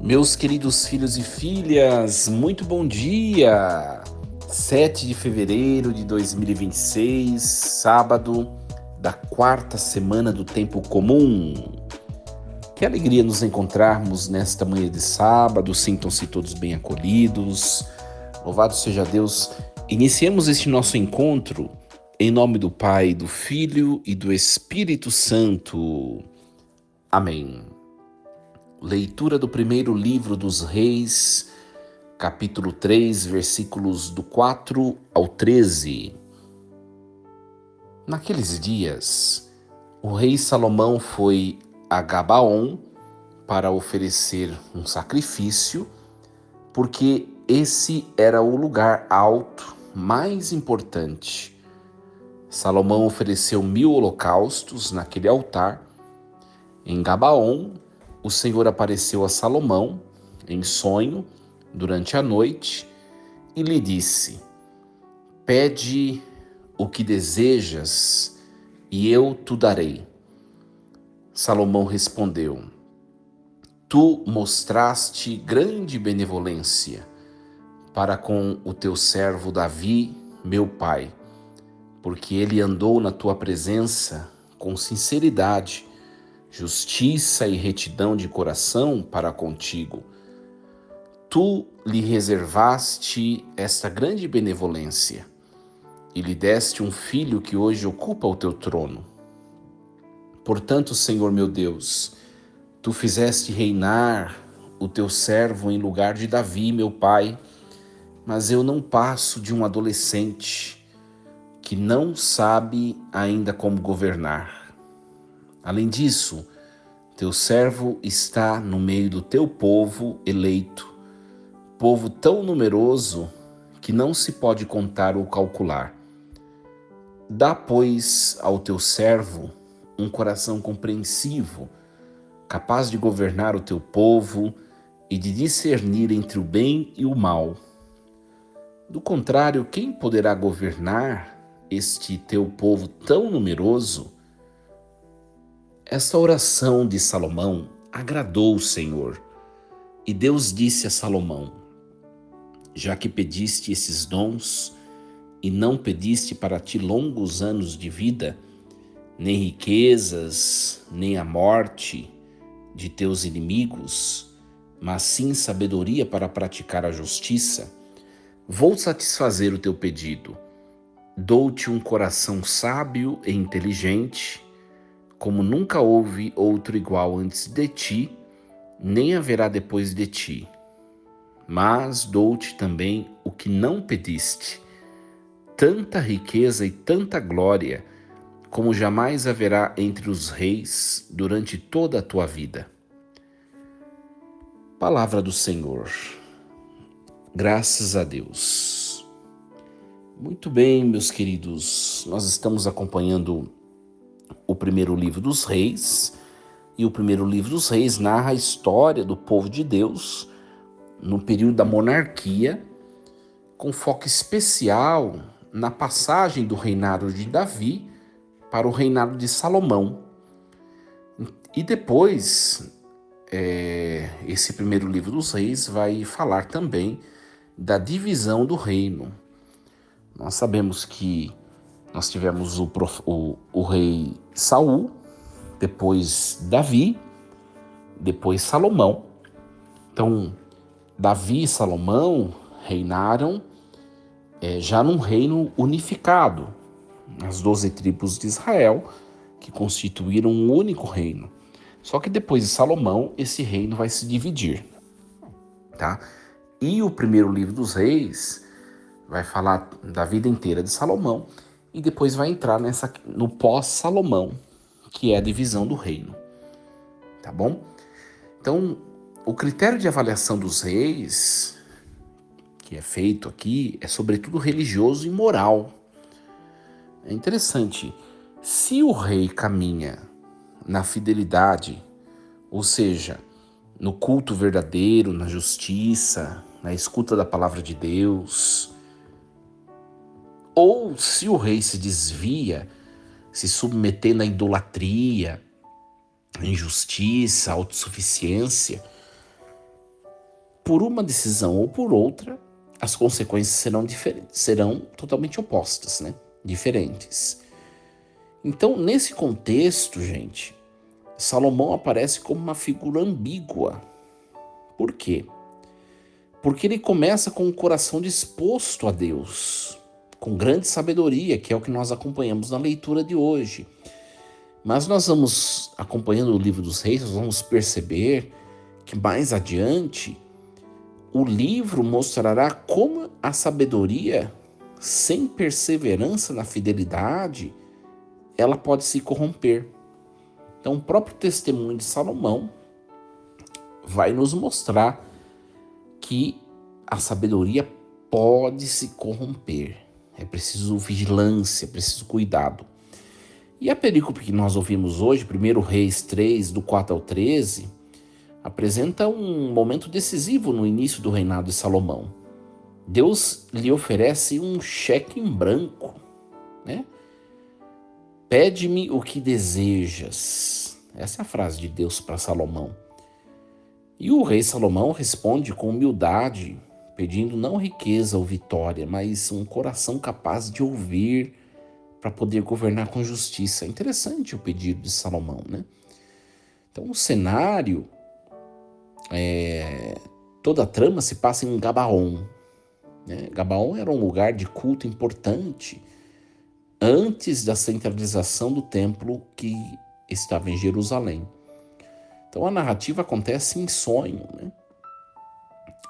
Meus queridos filhos e filhas, muito bom dia! 7 de fevereiro de 2026, sábado da quarta semana do tempo comum. Que alegria nos encontrarmos nesta manhã de sábado, sintam-se todos bem acolhidos. Louvado seja Deus. Iniciemos este nosso encontro em nome do Pai, do Filho e do Espírito Santo. Amém. Leitura do primeiro livro dos Reis, capítulo 3, versículos do 4 ao 13. Naqueles dias, o rei Salomão foi a Gabaon para oferecer um sacrifício, porque esse era o lugar alto mais importante. Salomão ofereceu 1000 holocaustos naquele altar. Em Gabaon, o Senhor apareceu a Salomão em sonho durante a noite e lhe disse: Pede o que desejas e eu te darei. Salomão respondeu: Tu mostraste grande benevolência para com o teu servo Davi, meu pai, porque ele andou na tua presença com sinceridade, justiça e retidão de coração para contigo. Tu lhe reservaste esta grande benevolência e lhe deste um filho que hoje ocupa o teu trono. Portanto, Senhor meu Deus, tu fizeste reinar o teu servo em lugar de Davi, meu pai, mas eu não passo de um adolescente que não sabe ainda como governar. Além disso, teu servo está no meio do teu povo eleito, povo tão numeroso que não se pode contar ou calcular. Dá, pois, ao teu servo um coração compreensivo, capaz de governar o teu povo e de discernir entre o bem e o mal. Do contrário, quem poderá governar este teu povo tão numeroso? Esta oração de Salomão agradou o Senhor, e Deus disse a Salomão: Já que pediste esses dons, e não pediste para ti longos anos de vida, nem riquezas, nem a morte de teus inimigos, mas sim sabedoria para praticar a justiça, vou satisfazer o teu pedido. Dou-te um coração sábio e inteligente, como nunca houve outro igual antes de ti, nem haverá depois de ti. Mas dou-te também o que não pediste, tanta riqueza e tanta glória, como jamais haverá entre os reis durante toda a tua vida. Palavra do Senhor. Graças a Deus. Muito bem, meus queridos, nós estamos acompanhando o primeiro livro dos Reis, e o primeiro livro dos Reis narra a história do povo de Deus no período da monarquia, com foco especial na passagem do reinado de Davi para o reinado de Salomão. E depois, esse primeiro livro dos Reis vai falar também da divisão do reino. Nós sabemos que nós tivemos o rei Saul, depois Davi, depois Salomão. Então, Davi e Salomão reinaram já num reino unificado, as 12 tribos de Israel, que constituíram um único reino. Só que depois de Salomão, esse reino vai se dividir, tá? E o primeiro livro dos Reis vai falar da vida inteira de Salomão e depois vai entrar no pós-Salomão, que é a divisão do reino, tá bom? Então, o critério de avaliação dos reis, que é feito aqui, é sobretudo religioso e moral. É interessante, se o rei caminha na fidelidade, ou seja, no culto verdadeiro, na justiça, na escuta da palavra de Deus, ou se o rei se desvia, se submetendo à idolatria, à injustiça, à autossuficiência, por uma decisão ou por outra, as consequências serão diferentes, serão totalmente opostas, né? Diferentes. Então, nesse contexto, gente, Salomão aparece como uma figura ambígua. Por quê? Porque ele começa com o coração disposto a Deus, com grande sabedoria, que é o que nós acompanhamos na leitura de hoje. Mas nós vamos, acompanhando o livro dos reis, nós vamos perceber que mais adiante o livro mostrará como a sabedoria, sem perseverança na fidelidade, ela pode se corromper. Então, o próprio testemunho de Salomão vai nos mostrar que a sabedoria pode se corromper. É preciso vigilância, é preciso cuidado. E a perícope que nós ouvimos hoje, 1 Reis 3, do 4 ao 13, apresenta um momento decisivo no início do reinado de Salomão. Deus lhe oferece um cheque em branco, né? Pede-me o que desejas. Essa é a frase de Deus para Salomão. E o rei Salomão responde com humildade, pedindo não riqueza ou vitória, mas um coração capaz de ouvir para poder governar com justiça. É interessante o pedido de Salomão, né? Então o cenário, toda a trama se passa em Gabaon, né? Gabaon era um lugar de culto importante antes da centralização do templo que estava em Jerusalém. Então a narrativa acontece em sonho, né?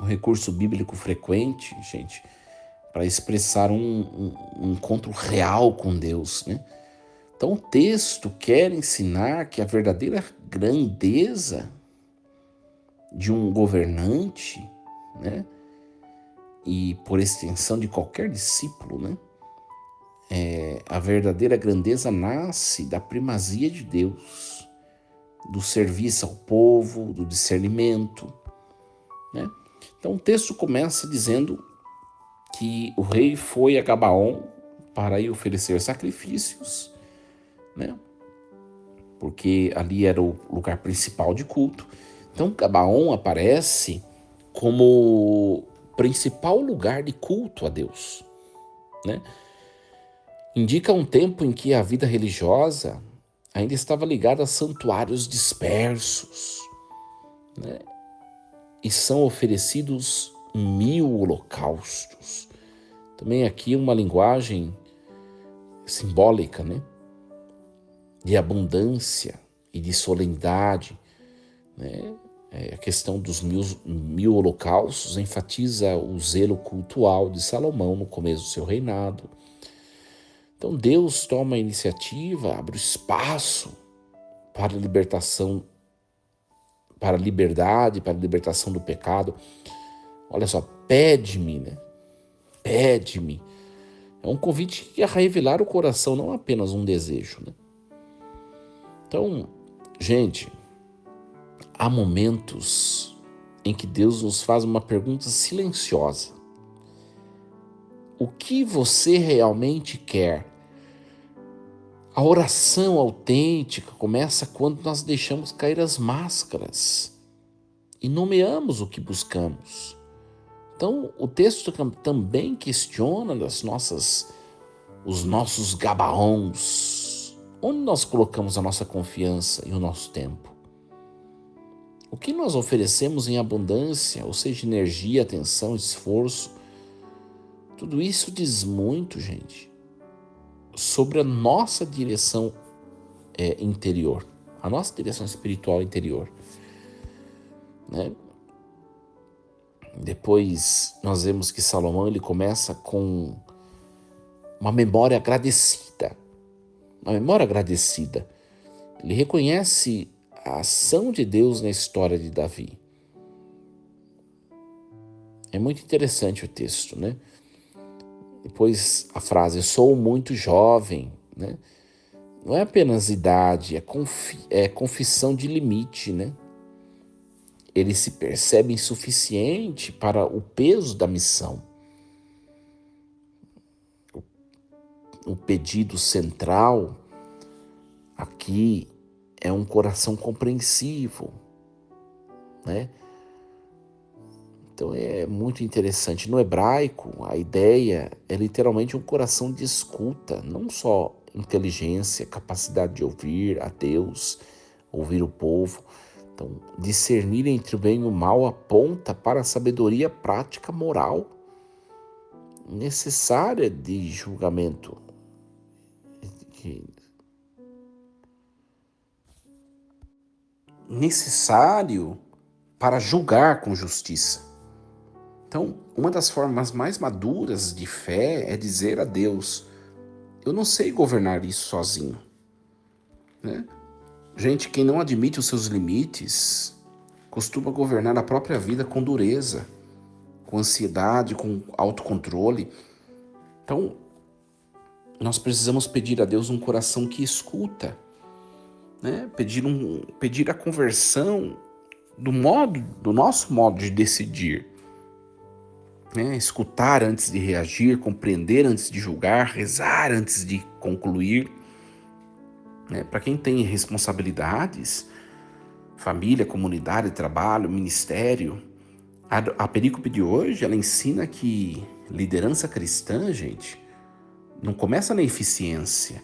Um recurso bíblico frequente, gente, para expressar um encontro real com Deus, né? Então o texto quer ensinar que a verdadeira grandeza de um governante, né, e por extensão de qualquer discípulo, né, a verdadeira grandeza nasce da primazia de Deus, do serviço ao povo, do discernimento, né? Então o texto começa dizendo que o rei foi a Gabaon para ir oferecer sacrifícios, né? Porque ali era o lugar principal de culto. Então Gabaon aparece como principal lugar de culto a Deus, né? Indica um tempo em que a vida religiosa ainda estava ligada a santuários dispersos, né? E são oferecidos 1000 holocaustos. Também aqui uma linguagem simbólica, né? De abundância e de solenidade, né? A questão dos 1000 holocaustos enfatiza o zelo cultual de Salomão no começo do seu reinado. Então Deus toma a iniciativa, abre o espaço para a libertação, para a liberdade, para a libertação do pecado. Olha só, pede-me, né? Pede-me. É um convite a revelar o coração, não apenas um desejo, né? Então, gente, há momentos em que Deus nos faz uma pergunta silenciosa. O que você realmente quer? A oração autêntica começa quando nós deixamos cair as máscaras e nomeamos o que buscamos. Então, o texto também questiona os nossos gabaons. Onde nós colocamos a nossa confiança e o nosso tempo? O que nós oferecemos em abundância, ou seja, energia, atenção, esforço, tudo isso diz muito, gente, sobre a nossa direção interior, a nossa direção espiritual interior, né? Depois nós vemos que Salomão ele começa com uma memória agradecida, Ele reconhece a ação de Deus na história de Davi. É muito interessante o texto, né? Depois a frase, sou muito jovem, né? Não é apenas idade, é confissão de limite, né? Ele se percebe insuficiente para o peso da missão. O pedido central aqui é um coração compreensivo, né? Então é muito interessante. No hebraico, a ideia é literalmente um coração de escuta, não só inteligência, capacidade de ouvir a Deus, ouvir o povo. Então, discernir entre o bem e o mal aponta para a sabedoria prática moral necessária de julgamento, necessário para julgar com justiça. Então, uma das formas mais maduras de fé é dizer a Deus: eu não sei governar isso sozinho, né? Gente, quem não admite os seus limites costuma governar a própria vida com dureza, com ansiedade, com autocontrole. Então, nós precisamos pedir a Deus um coração que escuta, né? Pedir a conversão do nosso modo de decidir, né? Escutar antes de reagir, compreender antes de julgar, rezar antes de concluir, né? Para quem tem responsabilidades, família, comunidade, trabalho, ministério, a perícope de hoje, ela ensina que liderança cristã, gente, não começa na eficiência,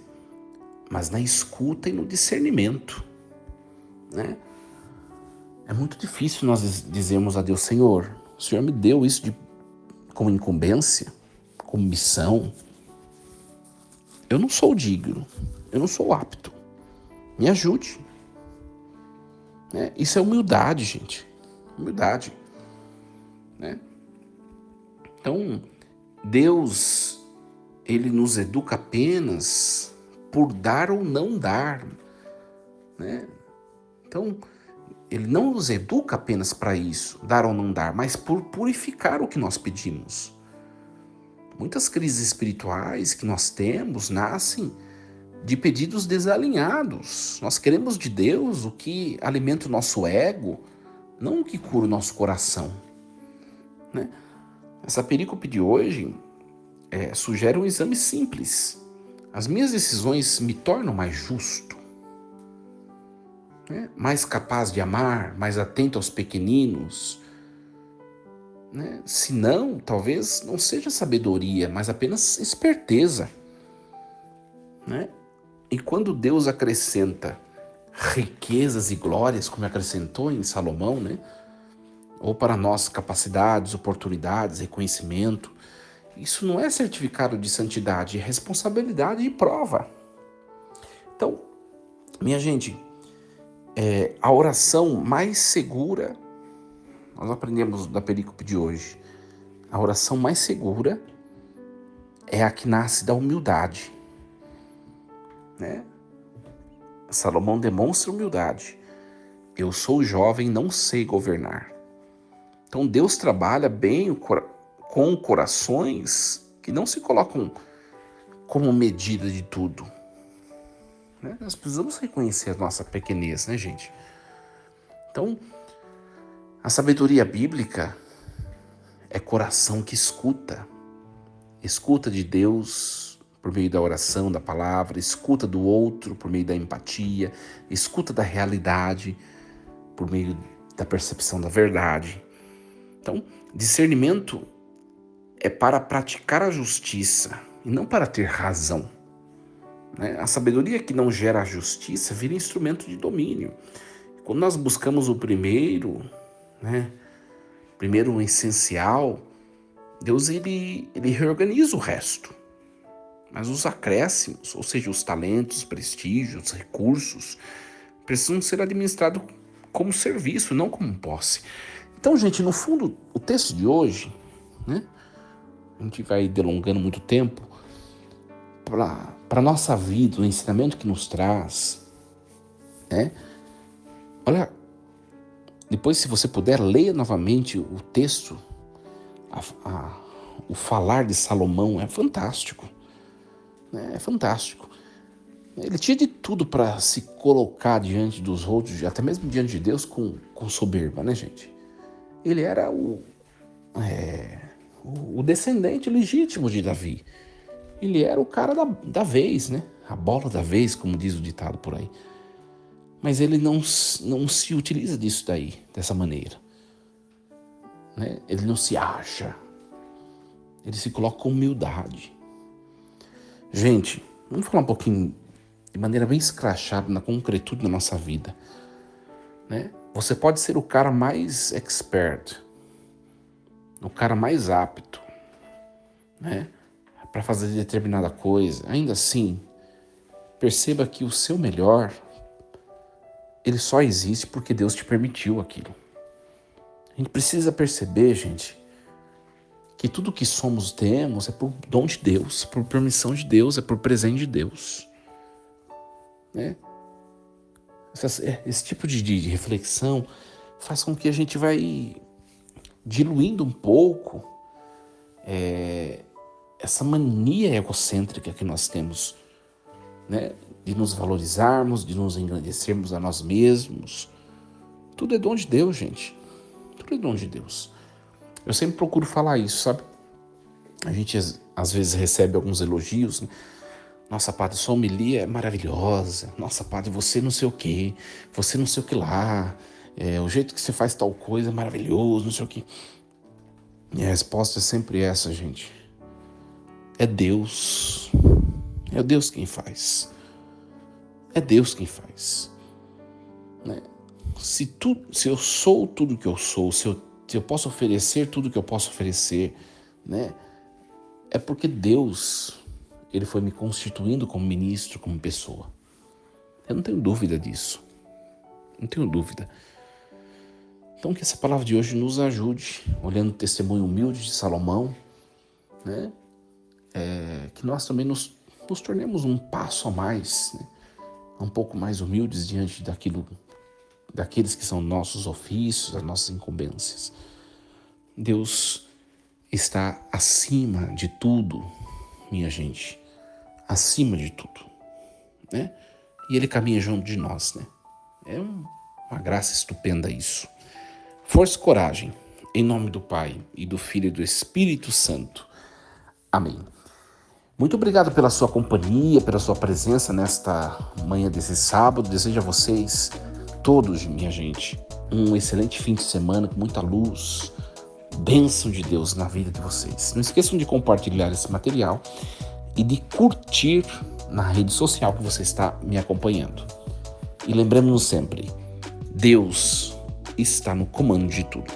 mas na escuta e no discernimento, né? É muito difícil nós dizermos a Deus: Senhor, o Senhor me deu isso como incumbência, como missão. Eu não sou digno, eu não sou apto. Me ajude. Né? Isso é humildade, gente. Humildade. Né? Então, Deus, Ele nos educa apenas por dar ou não dar. Né? Então, Ele não nos educa apenas para isso, dar ou não dar, mas por purificar o que nós pedimos. Muitas crises espirituais que nós temos nascem de pedidos desalinhados. Nós queremos de Deus o que alimenta o nosso ego, não o que cura o nosso coração. Né? Essa perícope de hoje sugere um exame simples. As minhas decisões me tornam mais justo, né? Mais capaz de amar, mais atento aos pequeninos. Né? Se não, talvez não seja sabedoria, mas apenas esperteza. Né? E quando Deus acrescenta riquezas e glórias, como acrescentou em Salomão, né? Ou para nós capacidades, oportunidades, reconhecimento, isso não é certificado de santidade, é responsabilidade e prova. Então, minha gente, a oração mais segura, nós aprendemos da perícope de hoje, a oração mais segura é a que nasce da humildade. Né? Salomão demonstra humildade. Eu sou jovem, não sei governar. Então Deus trabalha bem com corações que não se colocam como medida de tudo. Né? Nós precisamos reconhecer a nossa pequenez, né, gente? Então, a sabedoria bíblica é coração que escuta. Escuta de Deus por meio da oração, da palavra, escuta do outro por meio da empatia, escuta da realidade por meio da percepção da verdade. Então, discernimento é para praticar a justiça e não para ter razão. Né? A sabedoria que não gera a justiça vira instrumento de domínio. Quando nós buscamos o primeiro, né, primeiro o essencial, Deus ele reorganiza o resto. Mas os acréscimos, ou seja, os talentos, prestígios, os recursos, precisam ser administrados como serviço, não como posse. Então, gente, no fundo, o texto de hoje, né, a gente vai delongando muito tempo, para a nossa vida, o ensinamento que nos traz, né? Olha, depois, se você puder, leia novamente o texto, o falar de Salomão é fantástico, né? É fantástico. Ele tinha de tudo para se colocar diante dos outros, até mesmo diante de Deus, com soberba, né, gente? Ele era o descendente legítimo de Davi. Ele era o cara da vez, né? A bola da vez, como diz o ditado por aí. Mas ele não se utiliza disso daí, dessa maneira. né? Ele não se acha, ele se coloca com humildade. Gente, vamos falar um pouquinho de maneira bem escrachada, na concretude da nossa vida, né? Você pode ser o cara mais expert, o cara mais apto, né, para fazer determinada coisa. Ainda assim, perceba que o seu melhor, ele só existe porque Deus te permitiu aquilo. A gente precisa perceber, gente, que tudo que somos, temos, é por dom de Deus, por permissão de Deus, é por presente de Deus, né? Esse tipo de reflexão faz com que a gente vai diluindo um pouco essa mania egocêntrica que nós temos, né? De nos valorizarmos, de nos engrandecermos a nós mesmos. Tudo é dom de Deus, gente. Tudo é dom de Deus. Eu sempre procuro falar isso, sabe? A gente às vezes recebe alguns elogios, né? Nossa, padre, sua homilia é maravilhosa. Nossa, padre, você não sei o quê. Você não sei o que lá. O jeito que você faz tal coisa é maravilhoso, não sei o quê. E a resposta é sempre essa, gente. É Deus. É Deus quem faz. É Deus quem faz, né? Se eu sou tudo que eu sou, se eu posso oferecer tudo que eu posso oferecer, né? É porque Deus, ele foi me constituindo como ministro, como pessoa. Eu não tenho dúvida disso. Não tenho dúvida. Então que essa palavra de hoje nos ajude, olhando o testemunho humilde de Salomão, né? Que nós também nos tornemos um passo a mais, né? Um pouco mais humildes diante daqueles que são nossos ofícios, as nossas incumbências. Deus está acima de tudo, minha gente, acima de tudo, né? E Ele caminha junto de nós, né? É uma graça estupenda isso. Força e coragem, em nome do Pai, e do Filho e do Espírito Santo. Amém. Muito obrigado pela sua companhia, pela sua presença nesta manhã desse sábado. Desejo a vocês, todos, minha gente, um excelente fim de semana com muita luz, bênção de Deus na vida de vocês. Não esqueçam de compartilhar esse material e de curtir na rede social que você está me acompanhando. E lembremos-nos sempre, Deus está no comando de tudo.